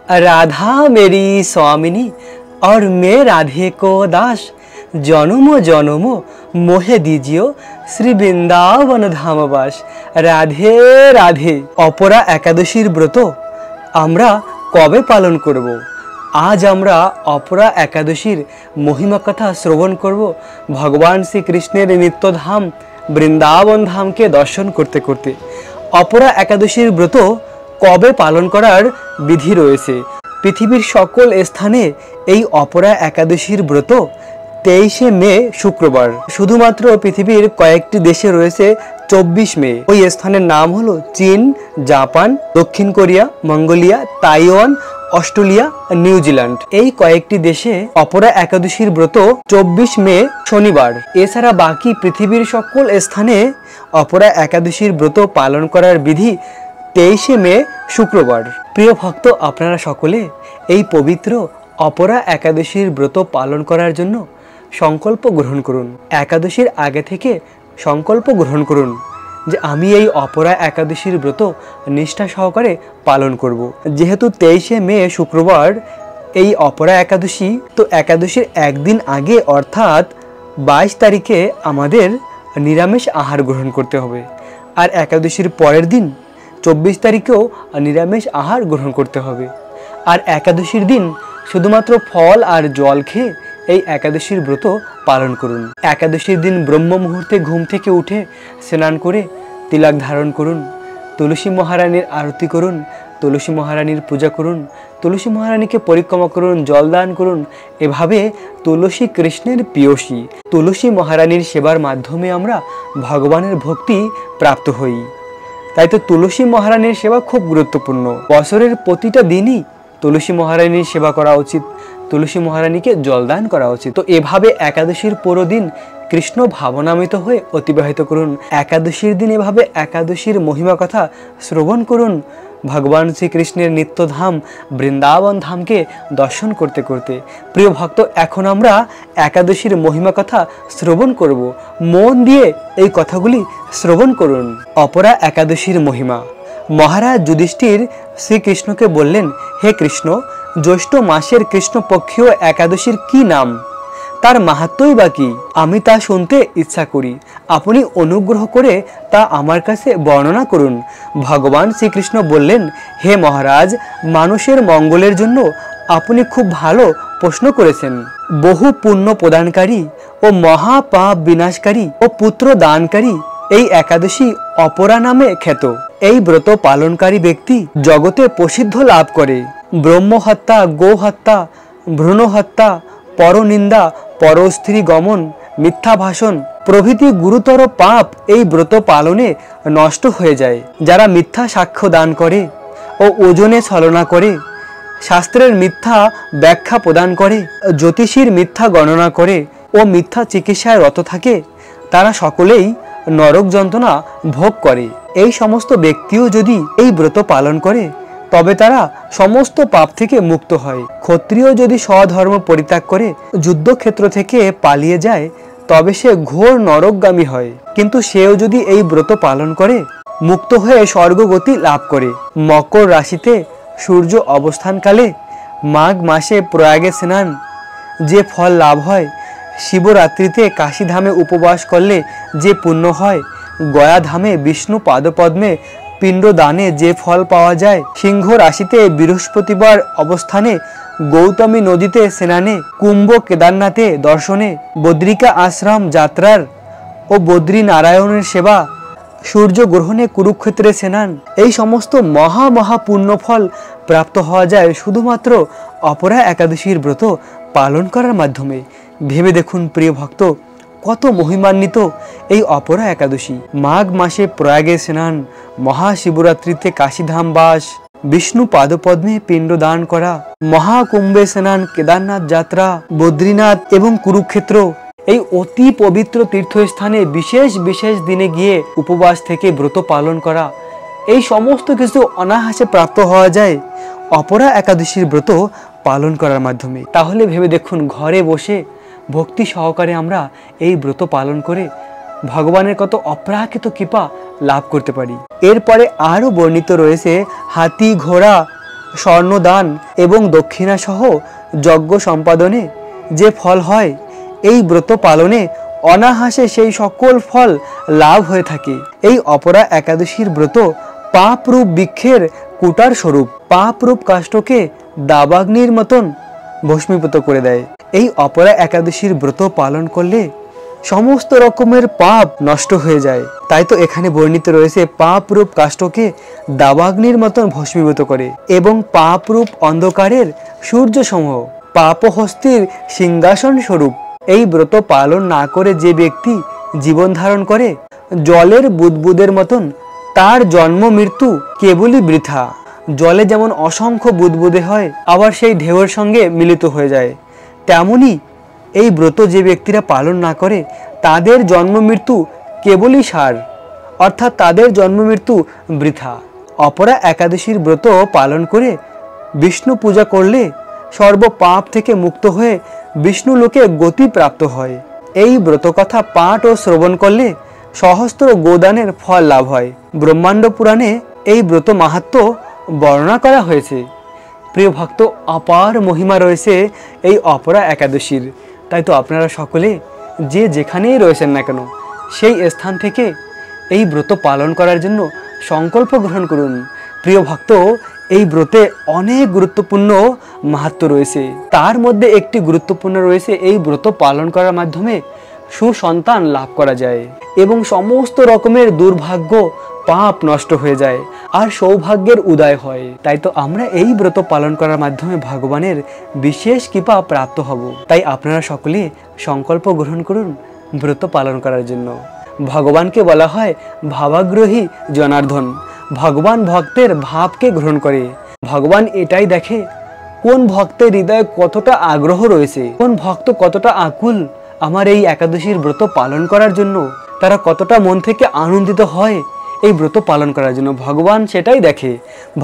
राधा मेरी स्वामिनी और मैं राधे को दास, जन्म जन्म मोहे दीजियो श्री बृंदावन धामवास। राधे राधे। अपरा एकादशीर व्रत आमरा कबे पालन करब? आज आमरा अपरा एकादशीर महिमा कथा श्रवण करब। भगवान श्री कृष्णेर नित्यधाम बृंदावन धाम के दर्शन करते करते अपरा एकादशीर व्रत कबे पालन करार विधि रयेछे। पृथिवीर सकल स्थाने এই अपरा एकादशीर व्रत 23 मे शुक्रवार। शुधुमात्र पृथिवीर कयेकटी देशे रयेछे 24 मे। ওই স্থানের নাম হলো চীন, জাপান, দক্ষিণ Korea, Mongolia, Taiwan, Australia, New Zealand. এই কয়েকটি দেশে অপরা একাদশীর ব্রত 24 মে শনিবার। এছাড়া বাকি পৃথিবীর সকল স্থানে অপরা একাদশীর ব্রত পালন করার বিধি 23 মে শুক্রবার। প্রিয় ভক্ত, আপনারা সকলে এই পবিত্র অপরা একাদশীর ব্রত পালন করার জন্য সংকল্প গ্রহণ করুন। একাদশীর আগে থেকে সংকল্প গ্রহণ করুন যে আমি এই অপরা একাদশীর ব্রত নিষ্ঠা সহকারে পালন করব। যেহেতু 23 মে শুক্রবার এই অপরা একাদশী, তো একাদশীর একদিন আগে অর্থাৎ 22 তারিখে আমাদের নিরামিষ আহার গ্রহণ করতে হবে। আর একাদশীর পরের দিন 24 তারিখেও নিরামিষ আহার গ্রহণ করতে হবে। আর একাদশীর দিন শুধুমাত্র ফল আর জল খেয়ে এই একাদশীর ব্রত পালন করুন। একাদশীর দিন ব্রহ্ম মুহূর্তে ঘুম থেকে উঠে স্নান করে তিলক ধারণ করুন, তুলসী মহারানীর আরতি করুন, তুলসী মহারানীর পূজা করুন, তুলসী মহারানীকে পরিক্রমা করুন, জলদান করুন। এভাবে তুলসী কৃষ্ণের প্রিয়সী, তুলসী মহারানীর সেবার মাধ্যমে আমরা ভগবানের ভক্তি প্রাপ্ত হই। তাই তো তুলসী মহারানীর সেবা খুব গুরুত্বপূর্ণ। বছরের প্রতিটা দিনই তুলসী মহারানীর সেবা করা উচিত, তুলসী মহারানীকে জলদান করা উচিত। তো এভাবে একাদশীর পুরো দিন কৃষ্ণ ভাবনামিত হয়ে অতিবাহিত করুন। একাদশীর দিন এভাবে একাদশীর মহিমা কথা শ্রবণ করুন। ভগবান শ্রীকৃষ্ণের নিত্যধাম বৃন্দাবন ধামকে দর্শন করতে করতে প্রিয় ভক্ত, এখন আমরা একাদশীর মহিমা কথা শ্রবণ করব। মন দিয়ে এই কথাগুলি শ্রবণ করুন। অপরা একাদশীর মহিমা। মহারাজ যুধিষ্ঠির শ্রীকৃষ্ণকে বললেন, হে কৃষ্ণ, জ্যৈষ্ঠ মাসের কৃষ্ণপক্ষীয় একাদশীর কি নাম, তার মাহাত্ম্যই বা কি? আমি তা শুনতে ইচ্ছা করি। আপনি অনুগ্রহ করে তা আমার কাছে বর্ণনা করুন। ভগবান শ্রীকৃষ্ণ বললেন, হে মহারাজ, মানুষের মঙ্গলের জন্য আপনি খুব ভালো প্রশ্ন করেছেন। বহু পুণ্য প্রদানকারী ও মহাপাপ বিনাশকারী ও পুত্র দানকারী এই একাদশী অপরা নামে খ্যাত। এই ব্রত পালনকারী ব্যক্তি জগতে প্রসিদ্ধ লাভ করে। ব্রহ্ম হত্যা, গো হত্যা, ভ্রূণ হত্যা, পরনিন্দা, পরস্ত্রী গমন, মিথ্যা ভাষণ প্রভৃতি গুরুতর পাপ এই ব্রত পালনে নষ্ট হয়ে যায়। যারা মিথ্যা সাক্ষ্য দান করে ও ওজনে ছলনা করে, শাস্ত্রের মিথ্যা ব্যাখ্যা প্রদান করে, জ্যোতিষীর মিথ্যা গণনা করে ও মিথ্যা চিকিৎসায় রত থাকে, তারা সকলেই নরক যন্ত্রণা ভোগ করে। এই সমস্ত ব্যক্তিও যদি এই ব্রত পালন করে তবে তারা সমস্ত পাপ থেকে মুক্ত হয়। ক্ষত্রিয় যদি স্বধর্ম পরিত্যাগ করে যুদ্ধক্ষেত্র থেকে পালিয়ে যায় তবে সে ঘোর নরকগামী হয়। কিন্তু সেও যদি এই ব্রত পালন করে মুক্ত হয়ে স্বর্গগতি লাভ করে। মকর রাশিতে সূর্য অবস্থানকালে মাঘ মাসে প্রয়াগে স্নান যে ফল লাভ হয়, শিবরাত্রিতে কাশীধামে উপবাস করলে যে পুণ্য হয়, গয়া ধামে বিষ্ণু পাদপদ্মে পিণ্ড দানে যে ফল পাওয়া যায়, সিংহ রাশিতে বৃহস্পতিবার অবস্থানে গৌতমী নদীতে স্নানে, কুম্ভ কেদারনাথে দর্শনে, বদ্রিকা আশ্রম যাত্রার ও বদ্রী নারায়ণের সেবা, সূর্য গ্রহণে কুরুক্ষেত্রে স্নান, এই সমস্ত মহা মহা পুণ্য ফল প্রাপ্ত হওয়া যায় শুধুমাত্র অপরা একাদশীর ব্রত পালন করার মাধ্যমে। ভেবে দেখুন প্রিয় ভক্ত, কত মহিমান্বিত এই অপরা একাদশী। মাঘ মাসে প্রয়াগে স্নান, মহাশিবরাত্রিতে কাশীধাম বাস, বিষ্ণু পাদপদ্মে পিণ্ড দান করা, মহাকুম্ভে স্নান, কেদারনাথ যাত্রা, বদ্রীনাথ এবং কুরুক্ষেত্র, এই অতি পবিত্র তীর্থস্থানে বিশেষ বিশেষ দিনে গিয়ে উপবাস থেকে ব্রত পালন করা, এই সমস্ত কিছু অনায়াসে প্রাপ্ত হওয়া যায় অপরা একাদশীর ব্রত পালন করার মাধ্যমে। তাহলে ভেবে দেখুন, ঘরে বসে ভক্তি সহকারে আমরা এই ব্রত পালন করে ভগবানের কত অপ্রাকৃত কৃপা লাভ করতে পারি। এরপরে আরও বর্ণিত রয়েছে হাতি, ঘোড়া স্বর্ণদান এবং দক্ষিণাসহ যজ্ঞ সম্পাদনে যে ফল হয়, এই ব্রত পালনে অনায়াসে সেই সকল ফল লাভ হয়ে থাকে। এই অপরা একাদশীর ব্রত পাপরূপ বৃক্ষের কুটার স্বরূপ, পাপরূপ কাষ্ঠকে দাবাগ্নির মতন ভস্মীভূত করে দেয়। এই অপরা একাদশীর ব্রত পালন করলে সমস্ত রকমের পাপ নষ্ট হয়ে যায়। তাই তো এখানে বর্ণিত রয়েছে পাপরূপ কাষ্ঠকে দাবাগ্নির মতন ভস্মীভূত করে এবং পাপরূপ অন্ধকারের সূর্যসমূহ পাপহস্তির সিংহাসন স্বরূপ। এই ব্রত পালন না করে যে ব্যক্তি জীবন ধারণ করে, জলের বুদবুদের মতন তার জন্ম মৃত্যু কেবলই বৃথা। জলে যেমন অসংখ্য বুদবুদে হয়, আবার সেই ঢেউয়ের সঙ্গে মিলিত হয়ে যায়, তেমনি এই ব্রত যে ব্যক্তিরা পালন না করে তাদের জন্ম মৃত্যু কেবলই সার, অর্থাৎ তাদের জন্ম মৃত্যু বৃথা। অপরা একাদশীর ব্রত পালন করে বিষ্ণু পূজা করলে সর্ব পাপ থেকে মুক্ত হয়ে বিষ্ণু লোকে গতি প্রাপ্ত হয়। এই ব্রত কথা পাঠ ও শ্রবণ করলে সহস্র গোদানের ফল লাভ হয়। ব্রহ্মাণ্ড পুরাণে এই ব্রত মাহাত্ম্য বর্ণনা করা হয়েছে। প্রিয় ভক্ত, অপার মহিমা রয়েছে এই অপরা একাদশীর। তাই তো আপনারা সকলে যে যেখানেই রয়েছেন না কেন, সেই স্থান থেকে এই ব্রত পালন করার জন্য সংকল্প গ্রহণ করুন। প্রিয় ভক্ত, এই ব্রতে অনেক গুরুত্বপূর্ণ মাহাত্ম্য রয়েছে। তার মধ্যে একটি গুরুত্বপূর্ণ রয়েছে, এই ব্রত পালন করার মাধ্যমে সুসন্তান লাভ করা যায় এবং সমস্ত রকমের দুর্ভাগ্য পাপ নষ্ট হয়ে যায় আর সৌভাগ্যের উদয় হয়। তাই তো আমরা এই ব্রত পালন করার মাধ্যমে ভগবানের বিশেষ কৃপা প্রাপ্ত হব। তাই আপনারা সকলে সংকল্প গ্রহণ করুন ব্রত পালন করার জন্য। ভগবানকে বলা হয় ভাবাগ্রহী জনার্দন। ভগবান ভক্তের ভাবকে গ্রহণ করে। ভগবান এটাই দেখে কোন ভক্তের হৃদয়ে কতটা আগ্রহ রয়েছে, কোন ভক্ত কতটা আকুল আমার এই একাদশীর ব্রত পালন করার জন্য, তারা কতটা মন থেকে আনন্দিত হয় এই ব্রত পালন করার জন্য। ভগবান সেটাই দেখে।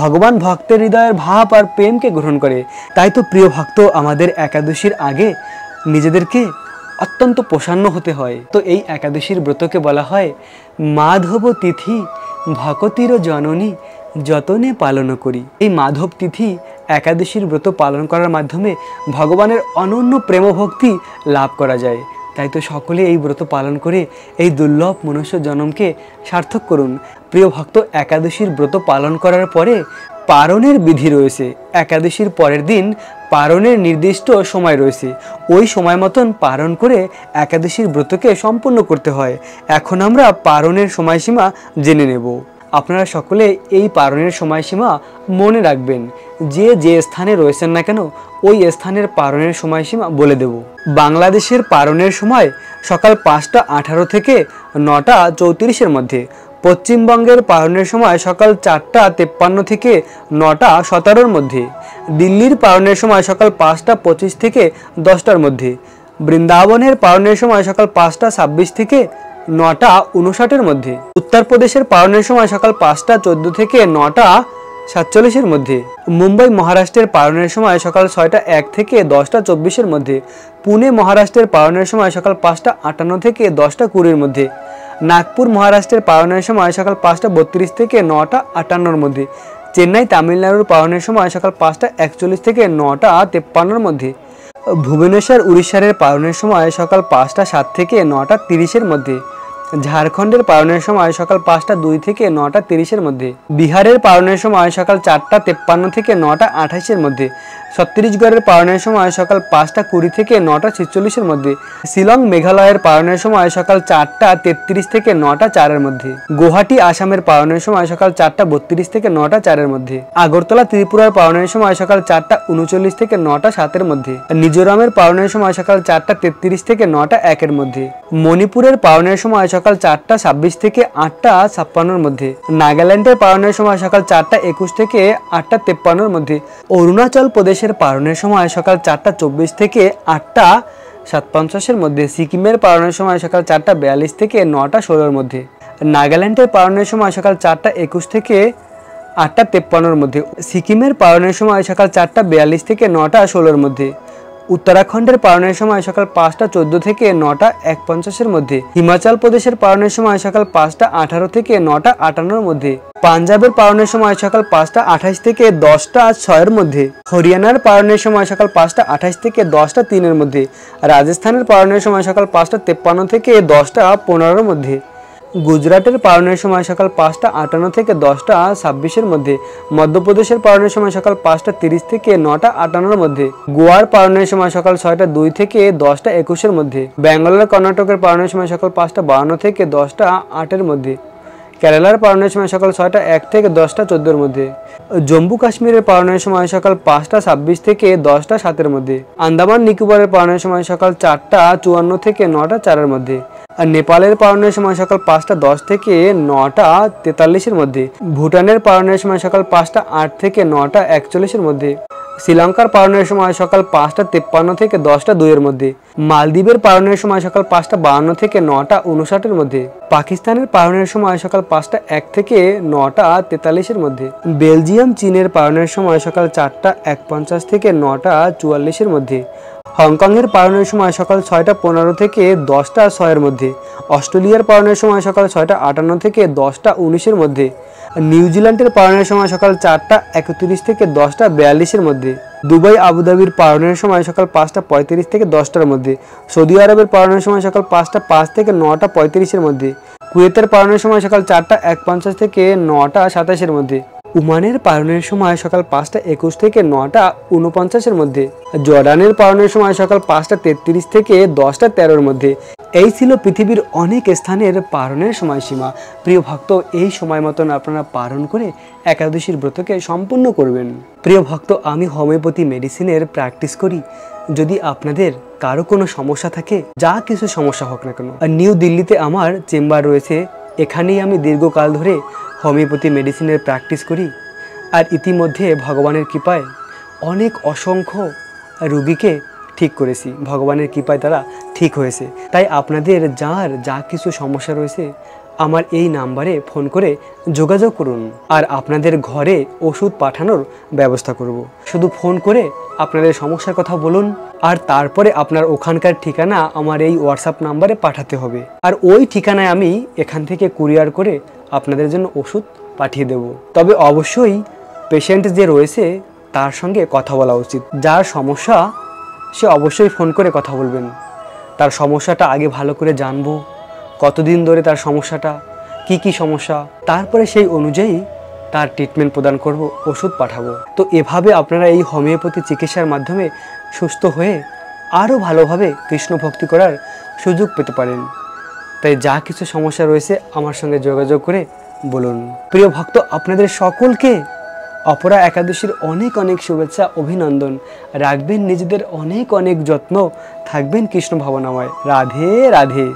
ভগবান ভক্তের হৃদয়ের ভাব আর প্রেমকে গ্রহণ করে। তাই তো প্রিয় ভক্ত, আমাদের একাদশীর আগে নিজেদেরকে অত্যন্ত প্রসন্ন হতে হয়। তো এই একাদশীর ব্রতকে বলা হয় মাধব তিথি ভকতির জননী যতনে পালন করি। এই মাধব তিথি একাদশীর ব্রত পালন করার মাধ্যমে ভগবানের অনন্য প্রেম ভক্তি লাভ করা যায়। তাই তো সকলে এই ব্রত পালন করে এই দুর্লভ মনুষ্য জন্মকে সার্থক করুন। প্রিয় ভক্ত, একাদশীর ব্রত পালন করার পরে পারণের বিধি রয়েছে। একাদশীর পরের দিন পারণের নির্দিষ্ট সময় রয়েছে। ওই সময় মতন পালন করে একাদশীর ব্রতকে সম্পূর্ণ করতে হয়। এখন আমরা পারণের সময়সীমা জেনে নেব। আপনারা সকলে এই পারণের সময়সীমা মনে রাখবেন। যে যে স্থানে রয়েছেন না কেন, ওই স্থানের পারণের সময়সীমা বলে দেব। বাংলাদেশের পারণের সময় সকাল 5টা 18 থেকে 9টা 34-এর মধ্যে। পশ্চিমবঙ্গের পারণের সময় সকাল 4টা 53 থেকে 9টা 17-এর মধ্যে। দিল্লির পারণের সময় সকাল 5টা 25 থেকে 10টার মধ্যে। বৃন্দাবনের পারণের সময় সকাল 5টা 26 থেকে 9টা 59-এর মধ্যে। উত্তরপ্রদেশের পারণের সময় সকাল 5টা 14 থেকে 9টা 47-এর মধ্যে। মুম্বাই মহারাষ্ট্রের পারণের সময় সকাল 6টা 1 থেকে 10টা 24-এর মধ্যে। পুনে মহারাষ্ট্রের পারণের সময় সকাল 5টা 58 থেকে 10টা 20-এর মধ্যে। নাগপুর মহারাষ্ট্রের পারণের সময় সকাল 5টা 32 থেকে 9টা 58-এর মধ্যে। চেন্নাই তামিলনাড়ুর পারণের সময় সকাল 5টা 41 থেকে 9টা 53-এর মধ্যে। ভুবনেশ্বর উড়িষ্যার পারণের সময় সকাল 5টা 7 থেকে 9টা 30-এর মধ্যে। ঝাড়খণ্ডের পারণের সময় সকাল 5টা 2 থেকে 9টা 30-এর মধ্যে। বিহারের পারণের সময় সকাল 4টা 53 থেকে 9টা 28-এর মধ্যে। ছত্তিশগড়ের পারণের সময় সকাল 5টা 20 থেকে 9টা 46-এর মধ্যে। শিলং মেঘালয়ের পারণের সময় সকাল 4টা 33 থেকে 9টা 4-এর মধ্যে। গুয়াহাটি আসামের পারণের সময় সকাল 4টা 32 থেকে 9টা 4-এর মধ্যে। আগরতলা ত্রিপুরার পারণের সময় সকাল 4টা 39 থেকে 9টা 7-এর মধ্যে। মিজোরামের পারণের সময় সকাল 4টা 33 থেকে 9টা 1-এর মধ্যে। মণিপুরের পারণের সময় সকাল 4টা 26 থেকে 8টা 56-এর মধ্যে। নাগাল্যান্ডের পারণের সময় সকাল 4টা 21 থেকে 8টা 53-এর মধ্যে। অরুণাচল প্রদেশের পারণের সময় সকাল 4টা 24 থেকে 8টা 57-এর মধ্যে। সিকিমের পারণের সময় সকাল 4টা 42 থেকে 9টা 16-এর মধ্যে। নাগাল্যান্ডের পারণের সময় সকাল 4টা 21 থেকে 8টা 53-এর মধ্যে। সিকিমের পারণের সময় সকাল 4টা 42 থেকে 9টা 16-এর মধ্যে। উত্তরাখণ্ডের পালনের সময় সকাল 5:14 থেকে 9:51 মধ্যে, হিমাচল প্রদেশের পালনের সময় সকাল 5:18 থেকে 9:58 মধ্যে, পাঞ্জাবের পালনের সময় সকাল 5:28 থেকে 10:06 মধ্যে, হরিয়ানার পালনের সময় সকাল 5:28 থেকে 10:03 মধ্যে, রাজস্থানের পালনের সময় সকাল 5:53 থেকে 10:15 মধ্যে, গুজরাটের পালনের সময় সকাল 5:58 থেকে 10:26 মধ্যে, মধ্যপ্রদেশের পালনের সময় সকাল 5:30 থেকে 9:58 মধ্যে, গোয়ার পালনের সময় সকাল 6:02 থেকে 10:21 মধ্যে, ব্যাঙ্গালোর কর্ণাটকের পালনের সময় সকাল 5:52 থেকে 10:08 মধ্যে, কেরালার পালনের সময় সকাল 6:01 থেকে 10:14 মধ্যে, জম্মু কাশ্মীরের পালনের সময় সকাল 5:26 থেকে 10:07 মধ্যে, আন্দামান নিকোবরের পালনের সময় সকাল 4:54 থেকে 9:04 মধ্যে, আর নেপালের পালনের সময় সকাল 5:10 থেকে 9:43 মধ্যে, ভুটানের পালনের সময় সকাল 5:08 থেকে 9:41 মধ্যে, শ্রীলঙ্কার পালনের সময় সকাল 5:53 থেকে 10:02 মধ্যে, মালদ্বীপের পালনের সময় সকাল 5:52 থেকে 9:59 মধ্যে, পাকিস্তানের পালনের সময় সকাল 5:01 থেকে 9:43 মধ্যে, বেলজিয়াম চীনের পালনের সময় সকাল 4:51 থেকে 9:44 মধ্যে, হংকংয়ের পালনের সময় সকাল 6:15 থেকে 10:06 মধ্যে, অস্ট্রেলিয়ার পালনের সময় সকাল 6:58 থেকে 10:19 মধ্যে, নিউজিল্যান্ডের পালনের সময় সকাল 4:31 থেকে 10:42 মধ্যে, দুবাই আবুধাবির পালনের সময় সকাল 5:35 থেকে 10টার মধ্যে, সৌদি আরবের পালনের সময় সকাল 5:05 থেকে 9:35 মধ্যে, কুয়েতের পালনের সময় সকাল 4:51 থেকে 9:27 মধ্যে, ওমানের পালনের সময় সকাল 5:21 থেকে 9:49 মধ্যে, জর্ডানের পালনের সময় সকাল 5:33 থেকে 10:13 মধ্যে। এই ছিল পৃথিবীর অনেক স্থানের পালনের সময়সীমা। প্রিয় ভক্ত, এই সময় মতন আপনারা পালন করে একাদশীর ব্রতকে সম্পূর্ণ করবেন। প্রিয় ভক্ত, আমি হোমিওপ্যাথি মেডিসিনের প্র্যাকটিস করি। যদি আপনাদের কারো কোনো সমস্যা থাকে, যা কিছু সমস্যা হোক না কেন, আর নিউ দিল্লিতে আমার চেম্বার রয়েছে। এখানেই আমি দীর্ঘকাল ধরে হোমিওপ্যাথি মেডিসিনের প্র্যাকটিস করি। আর ইতিমধ্যে ভগবানের কৃপায় অনেক অসংখ্য রোগীকে ঠিক করেছি। ভগবানের কৃপায় তারা ঠিক হয়েছে। তাই আপনাদের যার যা কিছু সমস্যা রয়েছে, আমার এই নাম্বারে ফোন করে যোগাযোগ করুন, আর আপনাদের ঘরে ওষুধ পাঠানোর ব্যবস্থা করব। শুধু ফোন করে আপনাদের সমস্যার কথা বলুন, আর তারপরে আপনার ওখানকার ঠিকানা আমার এই হোয়াটসঅ্যাপ নাম্বারে পাঠাতে হবে। আর ওই ঠিকানায় আমি এখান থেকে কুরিয়ার করে আপনাদের জন্য ওষুধ পাঠিয়ে দেব। তবে অবশ্যই পেশেন্ট যে রয়েছে তার সঙ্গে কথা বলা উচিত। যার সমস্যা সে অবশ্যই ফোন করে কথা বলবেন। তার সমস্যাটা আগে ভালো করে জানবো, কতদিন ধরে তার সমস্যাটা, কি সমস্যা, তারপরে সেই অনুযায়ী তার ট্রিটমেন্ট প্রদান করব, ওষুধ পাঠাবো। তো এভাবে আপনারা এই হোমিওপ্যাথি চিকিৎসার মাধ্যমে সুস্থ হয়ে আরও ভালোভাবে কৃষ্ণ ভক্তি করার সুযোগ পেতে পারেন। তাই যা কিছু সমস্যা রয়েছে আমার সঙ্গে যোগাযোগ করে বলুন। প্রিয় ভক্ত, আপনাদের সকলকে অপরা একাদশীর অনেক অনেক শুভেচ্ছা, অভিনন্দন। রাখবেন নিজেদের অনেক অনেক যত্ন, থাকবেন কৃষ্ণ ভাবনাময়। রাধে রাধে।